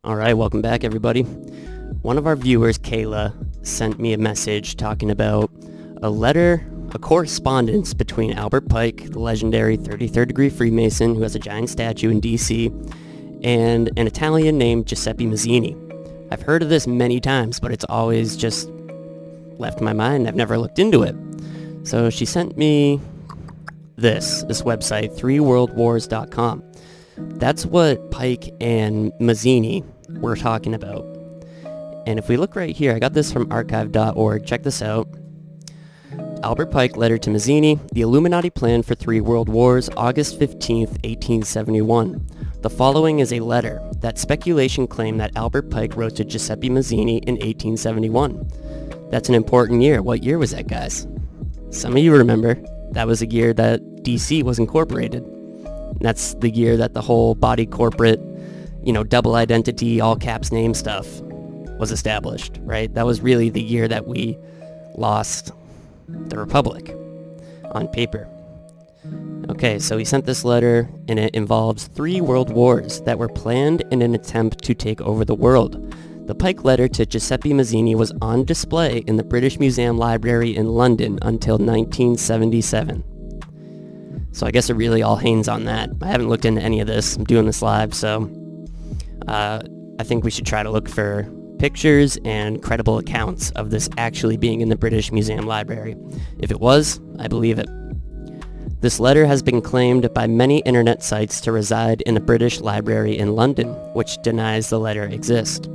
All right, welcome back, everybody. One of our viewers, Kayla, sent me a message talking about a correspondence between Albert Pike, the legendary 33rd degree Freemason who has a giant statue in D.C., and an Italian named Giuseppe Mazzini. I've heard of this many times, but it's always just left my mind. I've never looked into it. So she sent me this website, threeworldwars.com. That's what Pike and Mazzini were talking about. And if we look right here, I got this from archive.org. Check this out. Albert Pike, letter to Mazzini, the Illuminati plan for 3 world wars, August 15th, 1871. The following is a letter that speculation claimed that Albert Pike wrote to Giuseppe Mazzini in 1871. That's an important year. What year was that, guys? Some of you remember. That was the year that DC was incorporated. That's the year that the whole body corporate, double identity, all caps name stuff was established, right? That was really the year that we lost the Republic on paper. Okay, so he sent this letter, and it involves 3 world wars that were planned in an attempt to take over the world. The Pike letter to Giuseppe Mazzini was on display in the British Museum Library in London until 1977. So I guess it really all hangs on that. I haven't looked into any of this. I'm doing this live, so I think we should try to look for pictures and credible accounts of this actually being in the British Museum Library. If it was, I believe it. This letter has been claimed by many internet sites to reside in the British Library in London, which denies the letter exists.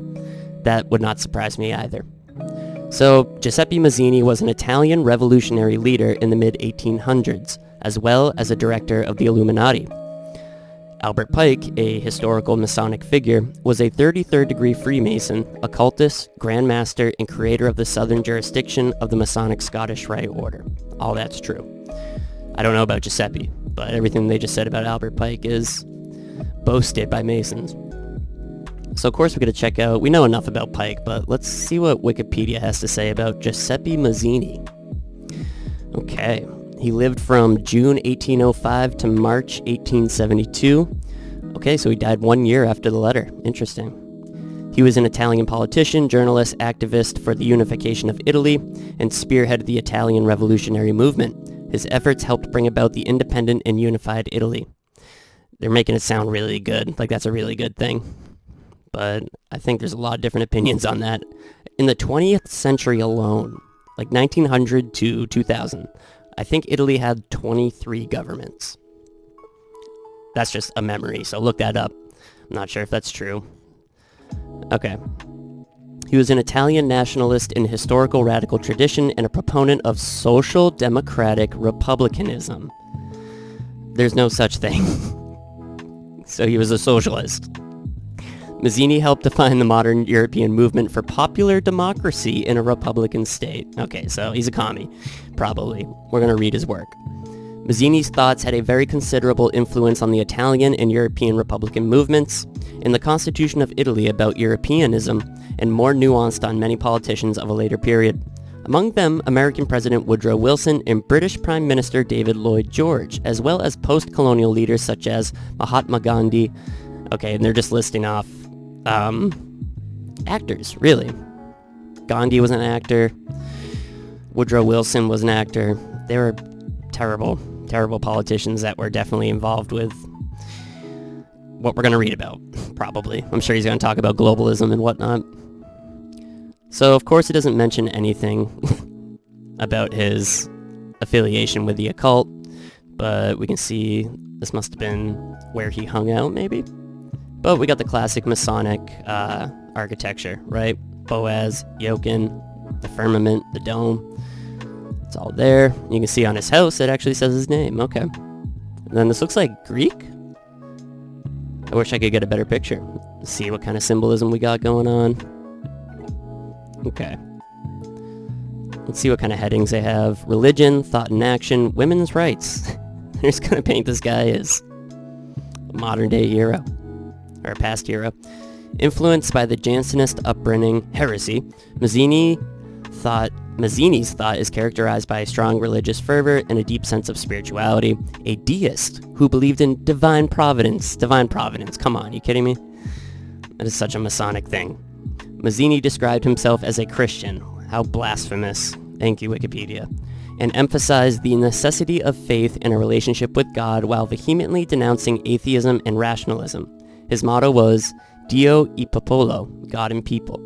That would not surprise me either. So, Giuseppe Mazzini was an Italian revolutionary leader in the mid-1800s, as well as a director of the Illuminati. Albert Pike, a historical Masonic figure, was a 33rd degree Freemason, occultist, Grand Master, and creator of the southern jurisdiction of the Masonic Scottish Rite Order. All that's true. I don't know about Giuseppe, but everything they just said about Albert Pike is boasted by Masons. So of course we're going to check out, we know enough about Pike, but let's see what Wikipedia has to say about Giuseppe Mazzini. Okay, he lived from June 1805 to March 1872. Okay, so he died 1 year after the letter. Interesting. He was an Italian politician, journalist, activist for the unification of Italy, and spearheaded the Italian revolutionary movement. His efforts helped bring about the independent and unified Italy. They're making it sound really good, like that's a really good thing. But I think there's a lot of different opinions on that. In the 20th century alone, like 1900 to 2000, I think Italy had 23 governments. That's just a memory, so look that up. I'm not sure if that's true. Okay. He was an Italian nationalist in historical radical tradition and a proponent of social democratic republicanism. There's no such thing. So he was a socialist. Mazzini helped define the modern European movement for popular democracy in a republican state. Okay, so he's a commie, probably. We're going to read his work. Mazzini's thoughts had a very considerable influence on the Italian and European republican movements, in the Constitution of Italy about Europeanism, and more nuanced on many politicians of a later period. Among them, American President Woodrow Wilson and British Prime Minister David Lloyd George, as well as post-colonial leaders such as Mahatma Gandhi. Okay, and they're just listing off actors, really. Gandhi was an actor. Woodrow Wilson was an actor. They were terrible, terrible politicians that were definitely involved with what we're going to read about, probably. I'm sure he's going to talk about globalism and whatnot. So, of course, it doesn't mention anything about his affiliation with the occult, but we can see this must have been where he hung out, maybe? But we got the classic Masonic architecture, right? Boaz, Jochin, the firmament, the dome. It's all there. You can see on his house, it actually says his name. Okay. And then this looks like Greek. I wish I could get a better picture. See what kind of symbolism we got going on. Okay. Let's see what kind of headings they have. Religion, thought and action, women's rights. They're just going to paint this guy as a modern-day hero. Or a past hero. Influenced by the Jansenist upbringing, heresy, Mazzini's thought is characterized by a strong religious fervor and a deep sense of spirituality. A deist who believed in divine providence. Divine providence, come on, you kidding me? That is such a Masonic thing. Mazzini described himself as a Christian. How blasphemous. Thank you, Wikipedia. And emphasized the necessity of faith in a relationship with God while vehemently denouncing atheism and rationalism. His motto was Dio e Popolo, God and People.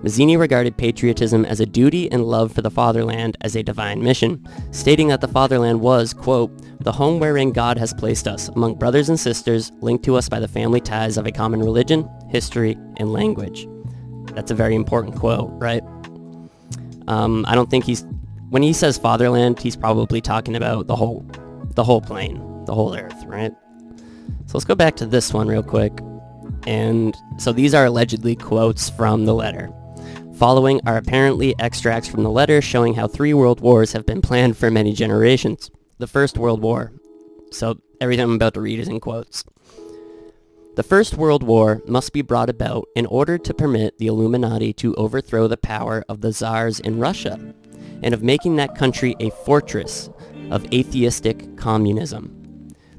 Mazzini regarded patriotism as a duty and love for the fatherland as a divine mission, stating that the fatherland was, quote, the home wherein God has placed us, among brothers and sisters, linked to us by the family ties of a common religion, history, and language. That's a very important quote, right? I don't think when he says fatherland, he's probably talking about the whole plane, the whole earth, right? So let's go back to this one real quick. And so these are allegedly quotes from the letter. Following are apparently extracts from the letter showing how 3 world wars have been planned for many generations. The First World War. So everything I'm about to read is in quotes. The First World War must be brought about in order to permit the Illuminati to overthrow the power of the Tsars in Russia, and of making that country a fortress of atheistic communism.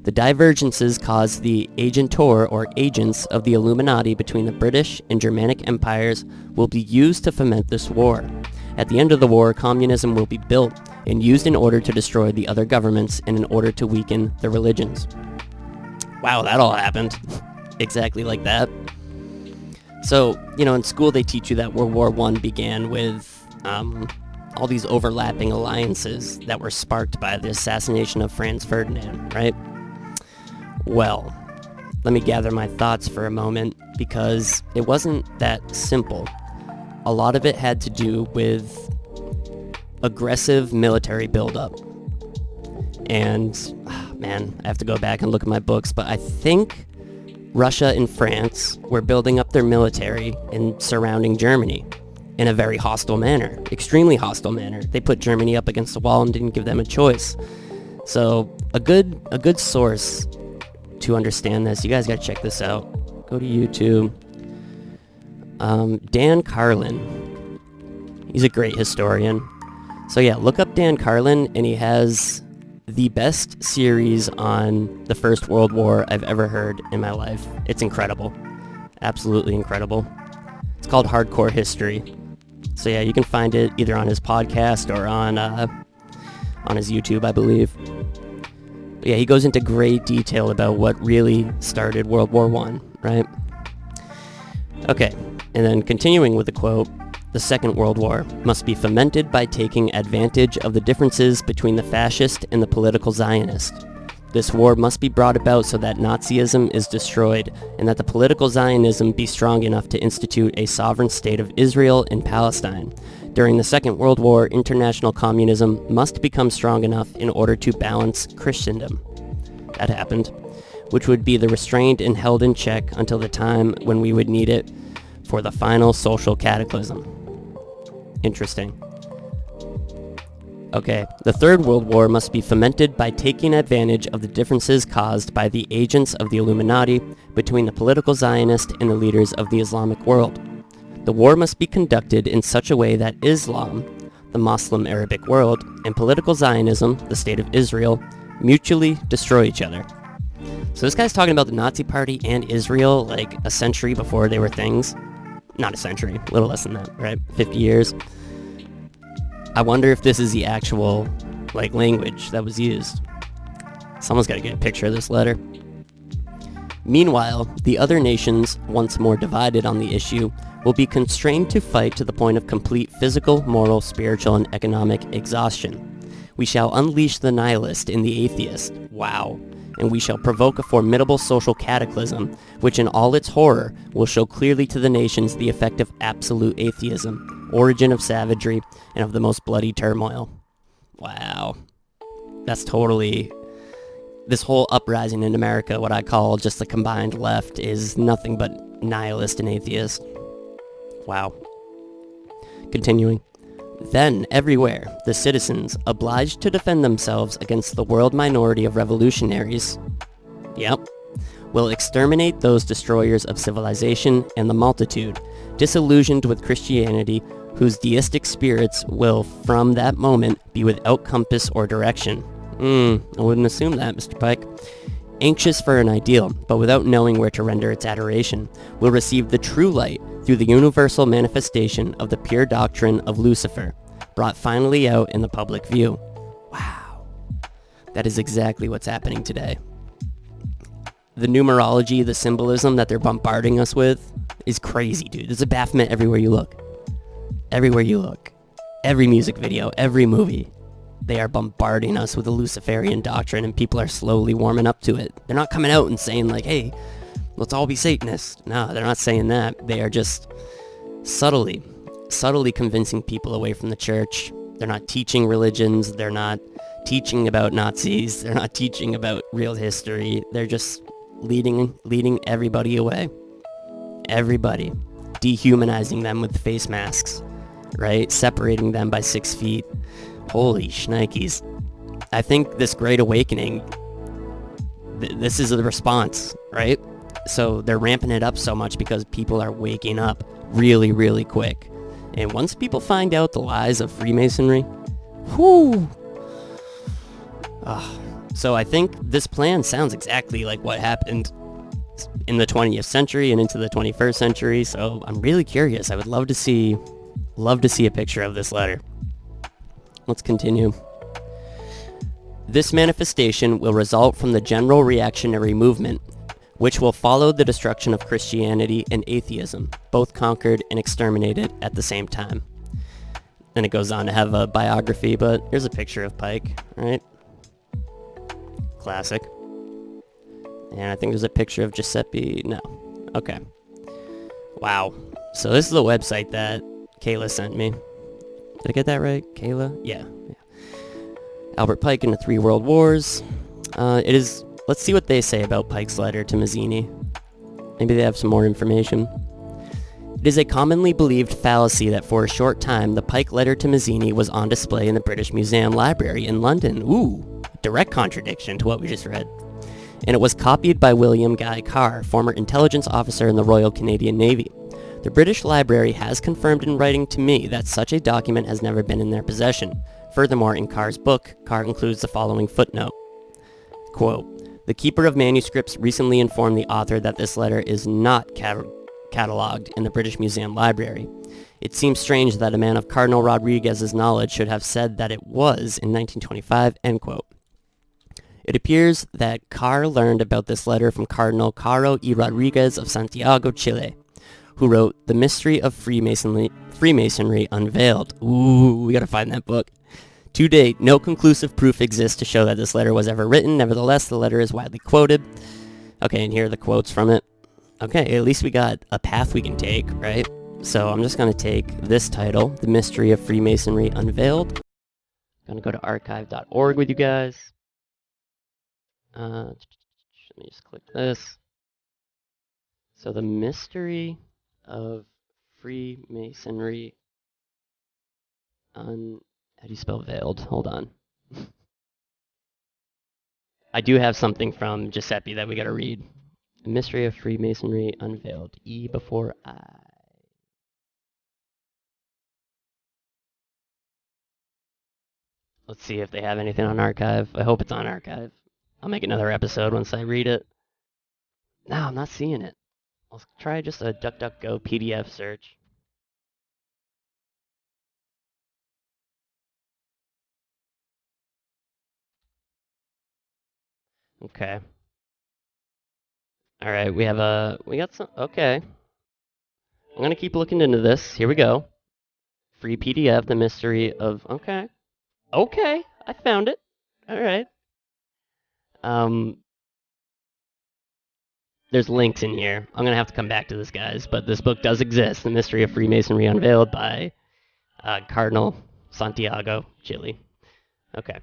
The divergences caused the agentur or agents of the Illuminati between the British and Germanic empires will be used to foment this war. At the end of the war, communism will be built and used in order to destroy the other governments and in order to weaken the religions. Wow, that all happened. Exactly like that. So, in school they teach you that World War I began with all these overlapping alliances that were sparked by the assassination of Franz Ferdinand, right? Well, let me gather my thoughts for a moment, because it wasn't that simple. A lot of it had to do with aggressive military buildup. And, man, I have to go back and look at my books, but I think Russia and France were building up their military in surrounding Germany in a very hostile manner, extremely hostile manner. They put Germany up against the wall and didn't give them a choice. So a good source to understand this, you guys gotta check this out. Go to YouTube. Dan Carlin. He's a great historian. So yeah, look up Dan Carlin, and he has the best series on the First World War I've ever heard in my life. It's incredible. Absolutely incredible. It's called Hardcore History. So yeah, you can find it either on his podcast or on his YouTube, I believe. But yeah, he goes into great detail about what really started World War I, right? Okay, and then continuing with the quote, the Second World War must be fomented by taking advantage of the differences between the fascist and the political Zionist. This war must be brought about so that Nazism is destroyed, and that the political Zionism be strong enough to institute a sovereign state of Israel and Palestine. During the Second World War, international communism must become strong enough in order to balance Christendom. That happened, which would be the restrained and held in check until the time when we would need it for the final social cataclysm. Interesting. Okay, the Third World War must be fomented by taking advantage of the differences caused by the agents of the Illuminati between the political Zionist and the leaders of the Islamic world. The war must be conducted in such a way that Islam, the Muslim Arabic world, and political Zionism, the State of Israel, mutually destroy each other. So this guy's talking about the Nazi Party and Israel like a century before they were things. Not a century, a little less than that, right? 50 years. I wonder if this is the actual, language that was used. Someone's got to get a picture of this letter. Meanwhile, the other nations, once more divided on the issue, will be constrained to fight to the point of complete physical, moral, spiritual, and economic exhaustion. We shall unleash the nihilist in the atheist. Wow. And we shall provoke a formidable social cataclysm, which in all its horror will show clearly to the nations the effect of absolute atheism, origin of savagery, and of the most bloody turmoil. Wow. That's totally... This whole uprising in America, what I call just the combined left, is nothing but nihilist and atheist. Wow. Continuing. Then, everywhere, the citizens, obliged to defend themselves against the world minority of revolutionaries, will exterminate those destroyers of civilization and the multitude, disillusioned with Christianity, whose deistic spirits will, from that moment, be without compass or direction. I wouldn't assume that, Mr. Pike. anxious for an ideal, but without knowing where to render its adoration, will receive the true light through the universal manifestation of the pure doctrine of Lucifer, brought finally out in the public view. Wow. That is exactly what's happening today. The numerology, the symbolism that they're bombarding us with is crazy, dude. There's a Baphomet everywhere you look. Everywhere you look. Every music video, every movie. They are bombarding us with the Luciferian doctrine, and people are slowly warming up to it. They're not coming out and saying like, hey, let's all be Satanists. No, they're not saying that. They are just subtly convincing people away from the church. They're not teaching religions. They're not teaching about Nazis. They're not teaching about real history. They're just leading everybody away. Everybody. Dehumanizing them with face masks, right? Separating them by 6 feet. Holy shnikes. I think this Great Awakening, this is the response, right? So they're ramping it up so much because people are waking up really, really quick. And once people find out the lies of Freemasonry, whoo. So I think this plan sounds exactly like what happened in the 20th century and into the 21st century. So I'm really curious. I would love to see a picture of this letter. Let's continue. This manifestation will result from the general reactionary movement, which will follow the destruction of Christianity and atheism, both conquered and exterminated at the same time. Then it goes on to have a biography, but here's a picture of Pike, right? Classic. And I think there's a picture of Giuseppe. No. Okay. Wow. So this is the website that Kayla sent me. Did I get that right? Kayla? Yeah. Albert Pike in the 3 World Wars. Let's see what they say about Pike's letter to Mazzini. Maybe they have some more information. It is a commonly believed fallacy that for a short time, the Pike letter to Mazzini was on display in the British Museum Library in London. Ooh, direct contradiction to what we just read. And it was copied by William Guy Carr, former intelligence officer in the Royal Canadian Navy. The British Library has confirmed in writing to me that such a document has never been in their possession. Furthermore, in Carr's book, Carr includes the following footnote. Quote, "The keeper of manuscripts recently informed the author that this letter is not catalogued in the British Museum Library. It seems strange that a man of Cardinal Rodriguez's knowledge should have said that it was in 1925, end quote. It appears that Carr learned about this letter from Cardinal Caro y Rodriguez of Santiago, Chile, who wrote The Mystery of Freemasonry Unveiled. Ooh, we gotta find that book. To date, no conclusive proof exists to show that this letter was ever written. Nevertheless, the letter is widely quoted. Okay, and here are the quotes from it. Okay, at least we got a path we can take, right? So I'm just going to take this title, The Mystery of Freemasonry Unveiled. I'm going to go to archive.org with you guys. Let me just click this. So The Mystery of Freemasonry how do you spell veiled? Hold on. I do have something from Giuseppe that we got to read. The Mystery of Freemasonry Unveiled. E before I. Let's see if they have anything on archive. I hope it's on archive. I'll make another episode once I read it. No, I'm not seeing it. I'll try just a DuckDuckGo PDF search. Okay. Alright, we got some, okay. I'm gonna keep looking into this. Here we go. Free PDF, The Mystery of, okay. Okay, I found it. Alright. There's links in here. I'm gonna have to come back to this, guys, but this book does exist. The Mystery of Freemasonry Unveiled by Cardinal Santiago, Chile. Okay.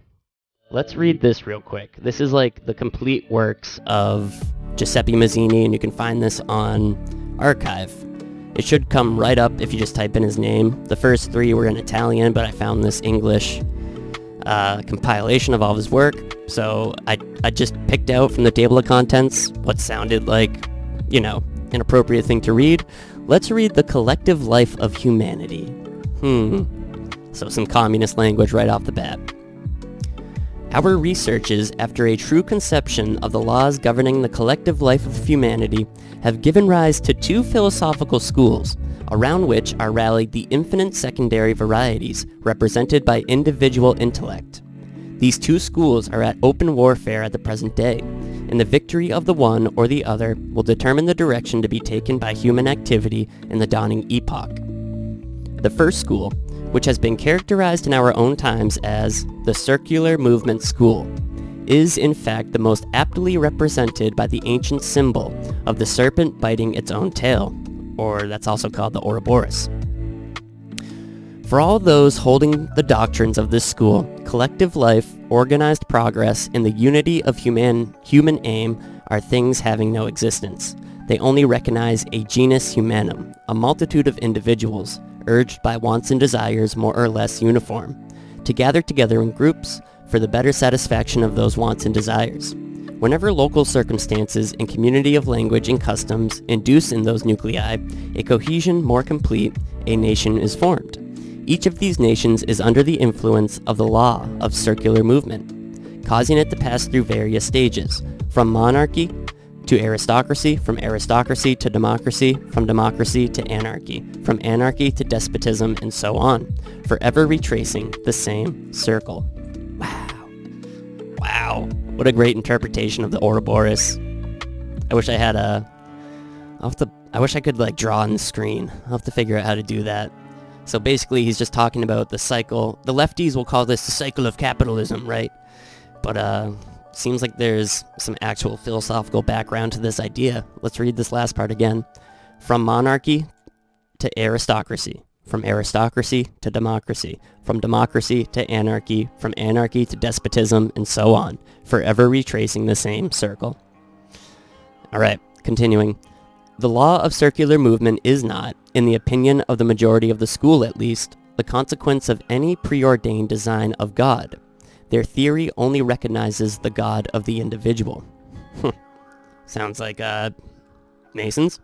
Let's read this real quick. This is like the complete works of Giuseppe Mazzini, and you can find this on Archive. It should come right up if you just type in his name. The first 3 were in Italian, but I found this English compilation of all of his work. So I just picked out from the table of contents what sounded like, an appropriate thing to read. Let's read The Collective Life of Humanity. So some communist language right off the bat. Our researches after a true conception of the laws governing the collective life of humanity have given rise to two philosophical schools, around which are rallied the infinite secondary varieties represented by individual intellect. These two schools are at open warfare at the present day, and the victory of the one or the other will determine the direction to be taken by human activity in the dawning epoch. The first school, which has been characterized in our own times as the circular movement school, is in fact the most aptly represented by the ancient symbol of the serpent biting its own tail, or that's also called the Ouroboros. For all those holding the doctrines of this school, collective life, organized progress, and the unity of human aim are things having no existence. They only recognize a genus humanum, a multitude of individuals, urged by wants and desires more or less uniform, to gather together in groups for the better satisfaction of those wants and desires. Whenever local circumstances and community of language and customs induce in those nuclei a cohesion more complete, a nation is formed. Each of these nations is under the influence of the law of circular movement, causing it to pass through various stages, from monarchy to aristocracy, from aristocracy to democracy, from democracy to anarchy, from anarchy to despotism, and so on, forever retracing the same circle. Wow. What a great interpretation of the Ouroboros. I wish I had I wish I could draw on the screen. I'll have to figure out how to do that. So basically he's just talking about the cycle. The lefties will call this the cycle of capitalism, right? But seems like there's some actual philosophical background to this idea. Let's read this last part again. From monarchy to aristocracy, from aristocracy to democracy, from democracy to anarchy, from anarchy to despotism, and so on, forever retracing the same circle. Alright, continuing. The law of circular movement is not, in the opinion of the majority of the school at least, the consequence of any preordained design of God. Their theory only recognizes the God of the individual. Sounds like, Masons?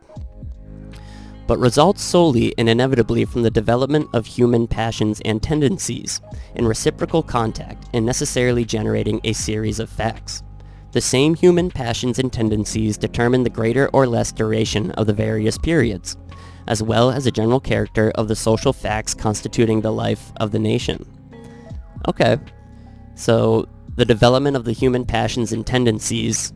But results solely and inevitably from the development of human passions and tendencies, in reciprocal contact, and necessarily generating a series of facts. The same human passions and tendencies determine the greater or less duration of the various periods, as well as the general character of the social facts constituting the life of the nation. Okay. So, the development of the human passions and tendencies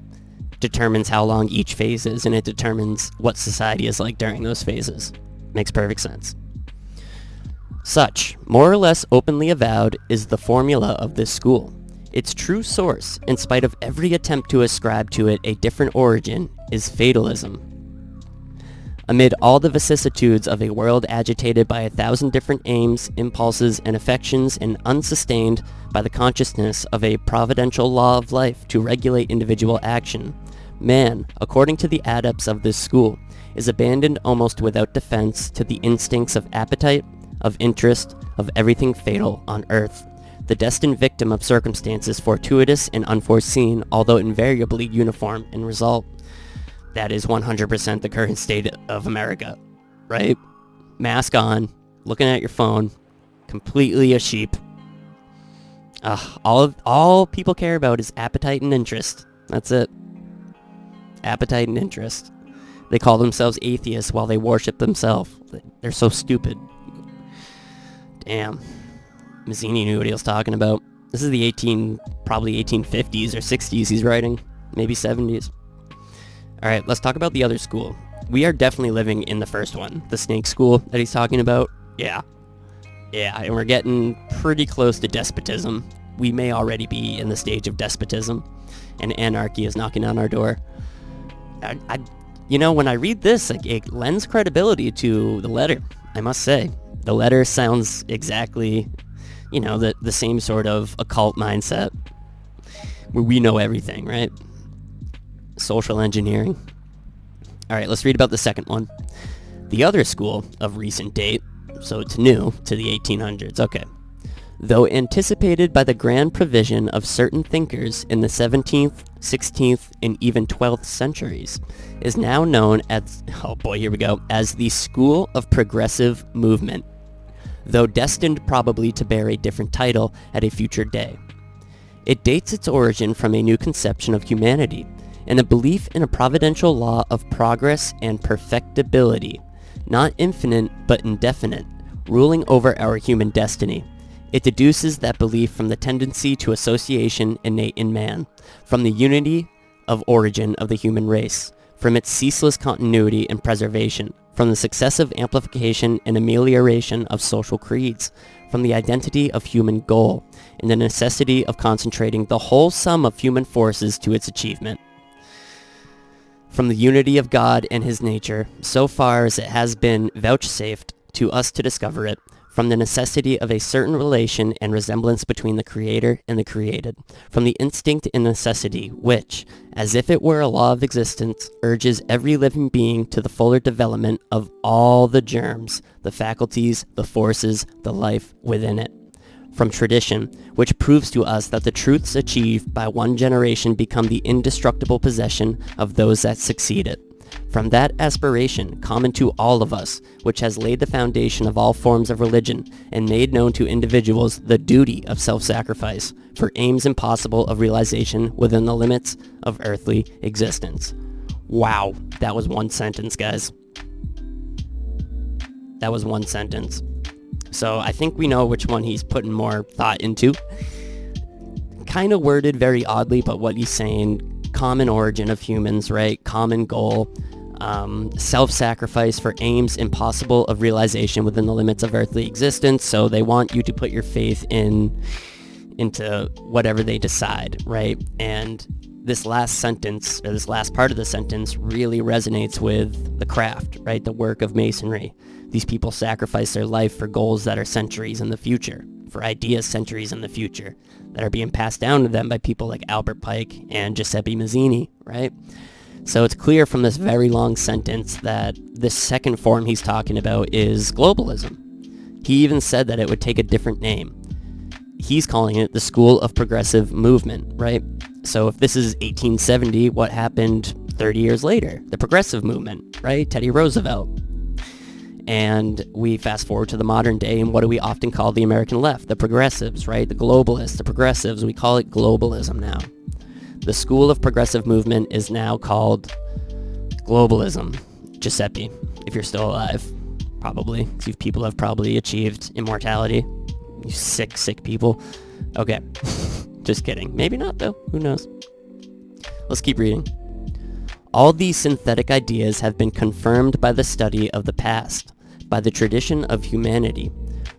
determines how long each phase is, and it determines what society is like during those phases. Makes perfect sense. Such, more or less openly avowed, is the formula of this school. Its true source, in spite of every attempt to ascribe to it a different origin, is fatalism. Amid all the vicissitudes of a world agitated by 1,000 different aims, impulses, and affections, and unsustained by the consciousness of a providential law of life to regulate individual action, man, according to the adepts of this school, is abandoned almost without defense to the instincts of appetite, of interest, of everything fatal on earth, the destined victim of circumstances fortuitous and unforeseen, although invariably uniform in result. That is 100% the current state of America, right? Mask on, looking at your phone, completely a sheep. All people care about is appetite and interest. That's it. Appetite and interest. They call themselves atheists while they worship themselves. They're so stupid. Damn. Mazzini knew what he was talking about. This is the probably 1850s or 60s he's writing. Maybe 70s. Alright, let's talk about the other school. We are definitely living in the first one. The snake school that he's talking about. Yeah, and we're getting pretty close to despotism. We may already be in the stage of despotism. And anarchy is knocking on our door. When I read this, it lends credibility to the letter, I must say. The letter sounds exactly, the same sort of occult mindset. Where we know everything, right? Social engineering. Alright, let's read about the second one. The other school of recent date, so it's new to the 1800s, okay. Though anticipated by the grand provision of certain thinkers in the 17th, 16th, and even 12th centuries, is now known as, as the School of Progressive Movement, though destined probably to bear a different title at a future day. It dates its origin from a new conception of humanity and a belief in a providential law of progress and perfectibility, not infinite but indefinite, ruling over our human destiny. It deduces that belief from the tendency to association innate in man, from the unity of origin of the human race, from its ceaseless continuity and preservation, from the successive amplification and amelioration of social creeds, from the identity of human goal, and the necessity of concentrating the whole sum of human forces to its achievement. From the unity of God and his nature, so far as it has been vouchsafed to us to discover it, from the necessity of a certain relation and resemblance between the Creator and the created, from the instinct and necessity which, as if it were a law of existence, urges every living being to the fuller development of all the germs, the faculties, the forces, the life within it. From tradition, which proves to us that the truths achieved by one generation become the indestructible possession of those that succeed it. From that aspiration, common to all of us, which has laid the foundation of all forms of religion and made known to individuals the duty of self-sacrifice for aims impossible of realization within the limits of earthly existence. Wow, that was one sentence, guys. That was one sentence. So I think we know which one he's putting more thought into. Kind of worded very oddly, but what he's saying, common origin of humans, right? Common goal, self-sacrifice for aims impossible of realization within the limits of earthly existence. So they want you to put your faith into whatever they decide, right? And this last sentence, or this last part of the sentence, really resonates with the craft, right? The work of masonry. These people sacrifice their life for goals that are centuries in the future, for ideas centuries in the future, that are being passed down to them by people like Albert Pike and Giuseppe Mazzini, right? So it's clear from this very long sentence that this second form he's talking about is globalism. He even said that it would take a different name. He's calling it the School of Progressive Movement, right? So if this is 1870, what happened 30 years later? The Progressive Movement, right? Teddy Roosevelt. And we fast forward to the modern day, and what do we often call the American left? The progressives, right? The globalists, the progressives. We call it globalism now. The School of Progressive Movement is now called Globalism. Giuseppe, if you're still alive, probably. You people have probably achieved immortality. You sick people. Okay. Just kidding. Maybe not, though. Who knows? Let's keep reading. All these synthetic ideas have been confirmed by the study of the past, by the tradition of humanity.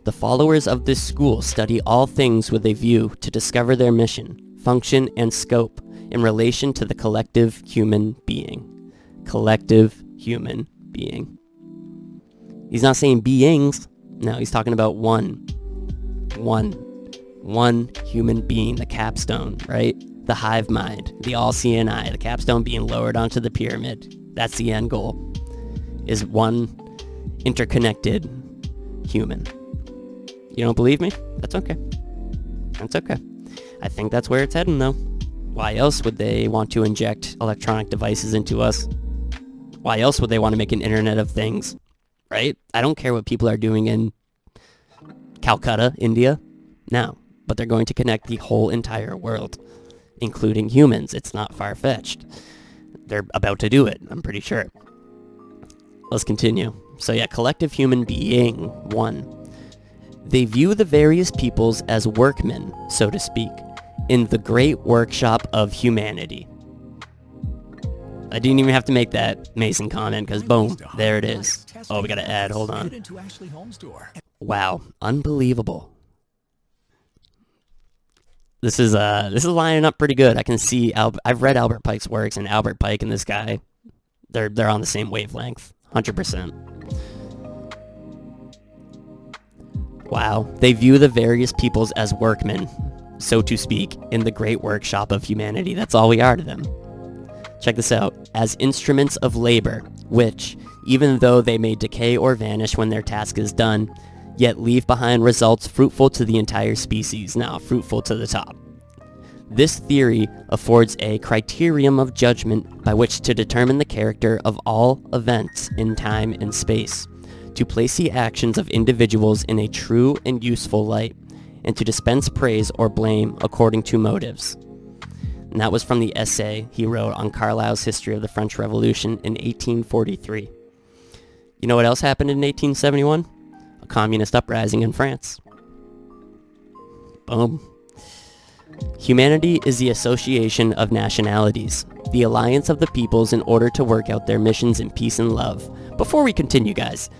The followers of this school study all things with a view to discover their mission, function, and scope in relation to the collective human being. Collective human being. He's not saying beings. No, he's talking about one human being, the capstone, right? The hive mind, the all-seeing eye, the capstone being lowered onto the pyramid. That's the end goal, is one interconnected human. You don't believe me? That's okay. That's okay. I think that's where it's heading, though. Why else would they want to inject electronic devices into us? Why else would they want to make an internet of things, right? I don't care what people are doing in Calcutta, India. No, but they're going to connect the whole entire world, including humans. It's not far-fetched. They're about to do it, I'm pretty sure. Let's continue. So yeah, collective human being, one. They view the various peoples as workmen, so to speak, in the great workshop of humanity. I didn't even have to make that Mason comment, because boom, there it is. Oh, we gotta add, hold on. Wow, unbelievable. This is lining up pretty good. I can see I've read Albert Pike's works, and Albert Pike and this guy, they're on the same wavelength, 100%. Wow, they view the various peoples as workmen, so to speak, in the great workshop of humanity. That's all we are to them. Check this out. As instruments of labor, which, even though they may decay or vanish when their task is done, yet leave behind results fruitful to the entire species. Now, fruitful to the top. This theory affords a criterion of judgment by which to determine the character of all events in time and space, to place the actions of individuals in a true and useful light, and to dispense praise or blame according to motives. And that was from the essay he wrote on Carlyle's History of the French Revolution in 1843. You know what else happened in 1871? A communist uprising in France. Boom. Humanity is the association of nationalities, the alliance of the peoples in order to work out their missions in peace and love. Before we continue, guys,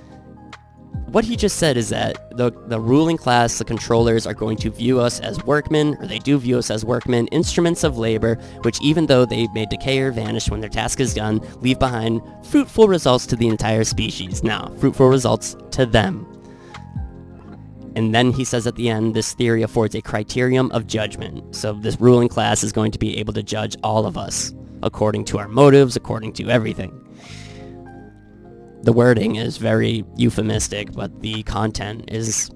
what he just said is that the ruling class, the controllers, are going to view us as workmen, or they do view us as workmen, instruments of labor, which even though they may decay or vanish when their task is done, leave behind fruitful results to the entire species. Now, fruitful results to them. And then he says at the end, this theory affords a criterion of judgment. So this ruling class is going to be able to judge all of us, according to our motives, according to everything. The wording is very euphemistic, but the content is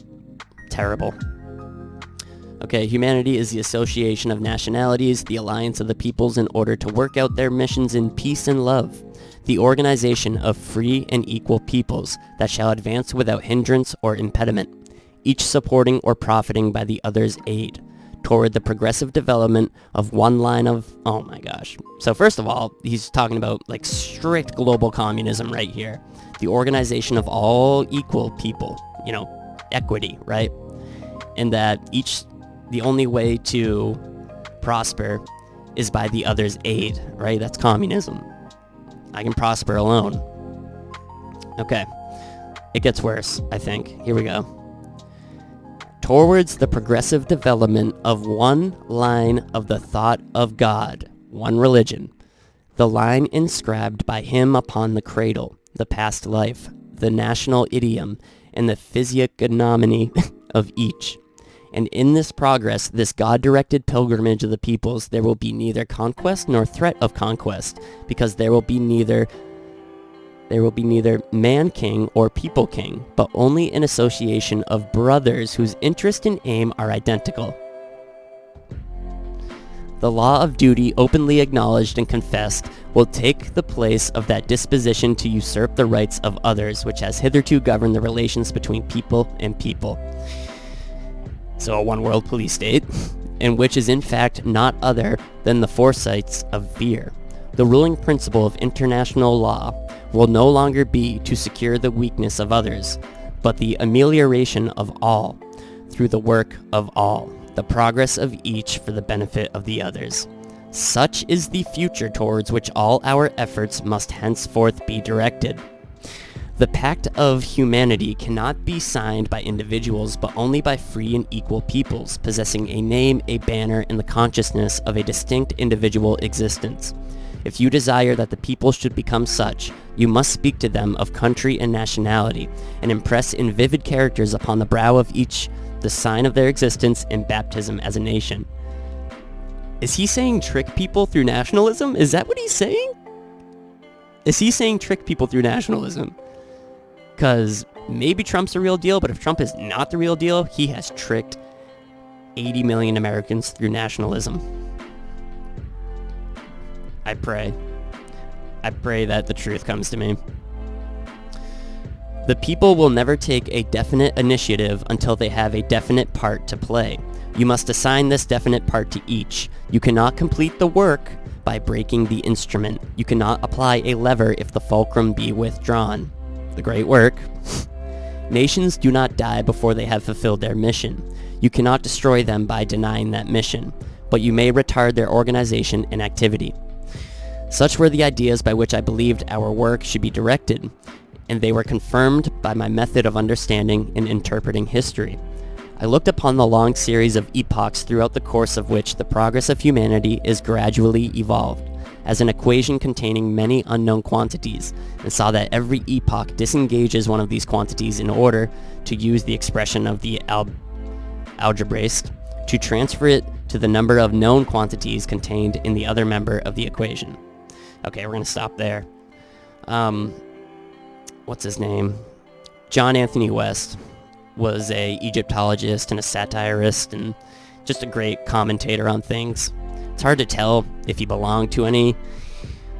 terrible. Okay, humanity is the association of nationalities, the alliance of the peoples in order to work out their missions in peace and love, the organization of free and equal peoples that shall advance without hindrance or impediment, each supporting or profiting by the other's aid, toward the progressive development of one line of... Oh my gosh. So first of all, he's talking about like strict global communism right here. The organization of all equal people, equity, right? And that the only way to prosper is by the other's aid, right? That's communism. I can prosper alone. Okay. It gets worse, I think. Here we go. Towards the progressive development of one line of the thought of God, one religion, the line inscribed by him upon the cradle, the past life, the national idiom, and the physiognomy of each. And in this progress, this God-directed pilgrimage of the peoples, there will be neither conquest nor threat of conquest, because there will be neither man-king or people-king, but only an association of brothers whose interest and aim are identical. The law of duty, openly acknowledged and confessed, will take the place of that disposition to usurp the rights of others, which has hitherto governed the relations between people and people. So a one-world police state, and which is in fact not other than the foresights of fear. The ruling principle of international law will no longer be to secure the weakness of others, but the amelioration of all, through the work of all, the progress of each for the benefit of the others. Such is the future towards which all our efforts must henceforth be directed. The pact of humanity cannot be signed by individuals, but only by free and equal peoples, possessing a name, a banner, and the consciousness of a distinct individual existence. If you desire that the people should become such, you must speak to them of country and nationality, and impress in vivid characters upon the brow of each the sign of their existence and baptism as a nation. Is he saying trick people through nationalism? Is that what he's saying? Is he saying trick people through nationalism? Because maybe Trump's the real deal, but if Trump is not the real deal, he has tricked 80 million Americans through nationalism. I pray that the truth comes to me. The people will never take a definite initiative until they have a definite part to play. You must assign this definite part to each. You cannot complete the work by breaking the instrument. You cannot apply a lever if the fulcrum be withdrawn. The great work. Nations do not die before they have fulfilled their mission. You cannot destroy them by denying that mission, but you may retard their organization and activity. Such were the ideas by which I believed our work should be directed, and they were confirmed by my method of understanding and interpreting history. I looked upon the long series of epochs throughout the course of which the progress of humanity is gradually evolved, as an equation containing many unknown quantities, and saw that every epoch disengages one of these quantities in order to use the expression of the algebraist to transfer it to the number of known quantities contained in the other member of the equation. Okay, we're going to stop there. What's his name? John Anthony West was a Egyptologist and a satirist and just a great commentator on things. It's hard to tell if he belonged to any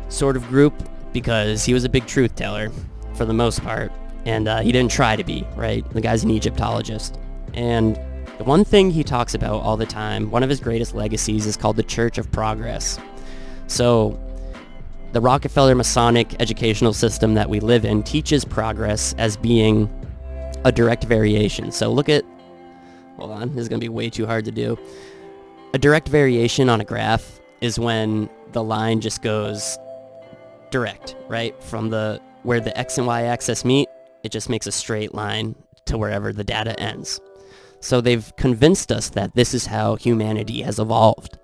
sort of group because he was a big truth teller for the most part, and he didn't try to be, right? The guy's an Egyptologist. And The one thing he talks about all the time, one of his greatest legacies, is called the Church of Progress. So the Rockefeller Masonic educational system that we live in teaches progress as being a direct variation. So look at, hold on, this is going to be way too hard to do. A direct variation on a graph is when the line just goes direct, right? From where the x and y axis meet, it just makes a straight line to wherever the data ends. So they've convinced us that this is how humanity has evolved.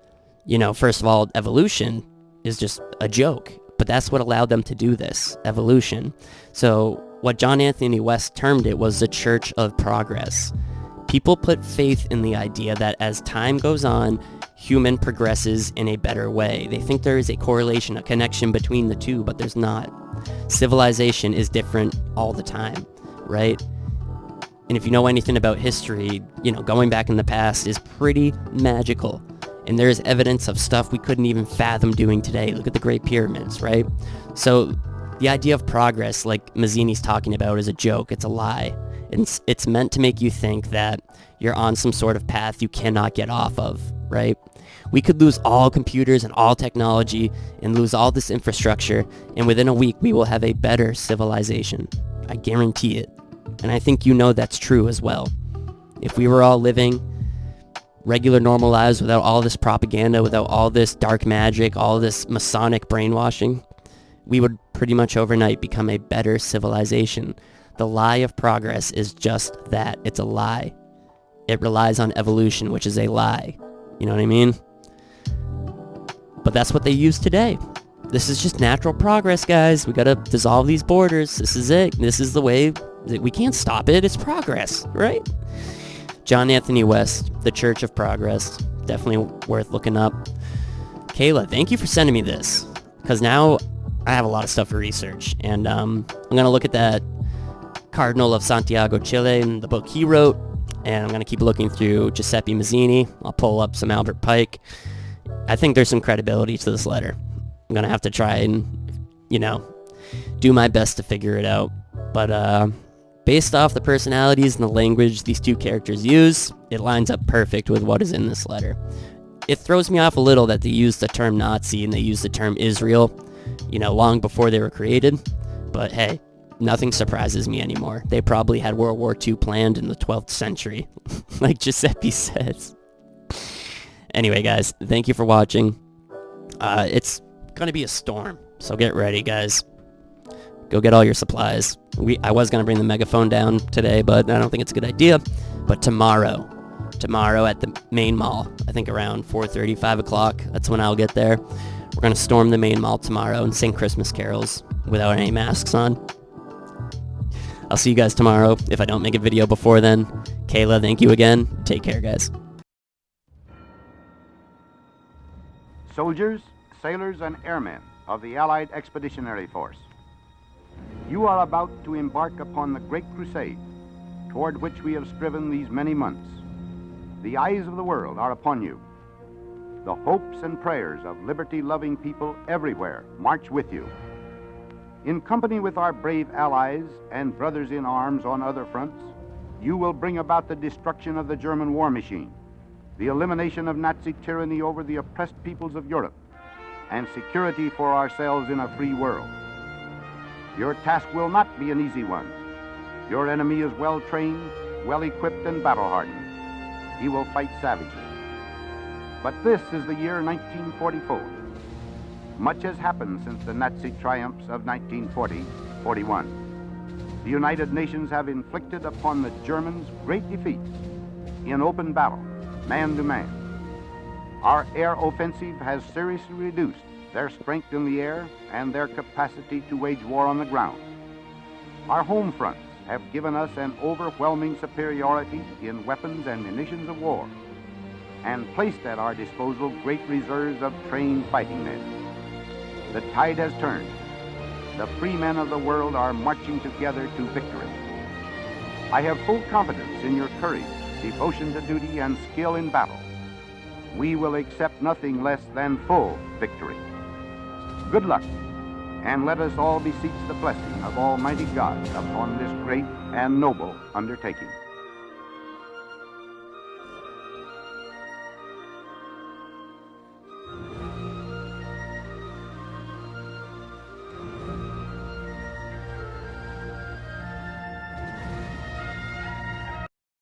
You know, first of all, evolution is just a joke, but that's what allowed them to do this, evolution. So what John Anthony West termed it was the Church of Progress. People put faith in the idea that as time goes on, human progresses in a better way. They think there is a correlation, a connection between the two, but there's not. Civilization is different all the time, right? And if you know anything about history, you know, going back in the past is pretty magical. And there is evidence of stuff we couldn't even fathom doing today. Look at the Great Pyramids, right? So the idea of progress, like Mazzini's talking about, is a joke. It's a lie. It's meant to make you think that you're on some sort of path you cannot get off of, right? We could lose all computers and all technology and lose all this infrastructure, and within a week we will have a better civilization. I guarantee it. And I think you know that's true as well. If we were all living regular normal lives without all this propaganda, without all this dark magic, all this Masonic brainwashing, we would pretty much overnight become a better civilization. The lie of progress is just that. It's a lie. It relies on evolution, which is a lie. You know what I mean? But that's what they use today. This is just natural progress, guys. We gotta dissolve these borders. This is it. This is the way. We can't stop it. It's progress, right? John Anthony West, The Church of Progress. Definitely worth looking up. Kayla, thank you for sending me this, because now I have a lot of stuff to research. And I'm going to look at that Cardinal of Santiago, Chile, and the book he wrote. And I'm going to keep looking through Giuseppe Mazzini. I'll pull up some Albert Pike. I think there's some credibility to this letter. I'm going to have to try and, you know, do my best to figure it out. But based off the personalities and the language these two characters use, it lines up perfect with what is in this letter. It throws me off a little that they use the term Nazi and they use the term Israel, you know, long before they were created. But hey, nothing surprises me anymore. They probably had World War II planned in the 12th century, like Giuseppe says. Anyway, guys, thank you for watching. It's going to be a storm, so get ready, guys. Go get all your supplies. I was going to bring the megaphone down today, but I don't think it's a good idea. But tomorrow at the Maine Mall, I think around 4:30, 5 o'clock, that's when I'll get there. We're going to storm the Maine Mall tomorrow and sing Christmas carols without any masks on. I'll see you guys tomorrow if I don't make a video before then. Kayla, thank you again. Take care, guys. Soldiers, sailors, and airmen of the Allied Expeditionary Force, you are about to embark upon the great crusade toward which we have striven these many months. The eyes of the world are upon you. The hopes and prayers of liberty-loving people everywhere march with you. In company with our brave allies and brothers in arms on other fronts, you will bring about the destruction of the German war machine, the elimination of Nazi tyranny over the oppressed peoples of Europe, and security for ourselves in a free world. Your task will not be an easy one. Your enemy is well-trained, well-equipped, and battle-hardened. He will fight savagely. But this is the year 1944. Much has happened since the Nazi triumphs of 1940-41. The United Nations have inflicted upon the Germans great defeats in open battle, man to man. Our air offensive has seriously reduced their strength in the air and their capacity to wage war on the ground. Our home fronts have given us an overwhelming superiority in weapons and munitions of war, and placed at our disposal great reserves of trained fighting men. The tide has turned. The free men of the world are marching together to victory. I have full confidence in your courage, devotion to duty, and skill in battle. We will accept nothing less than full victory. Good luck, and let us all beseech the blessing of Almighty God upon this great and noble undertaking.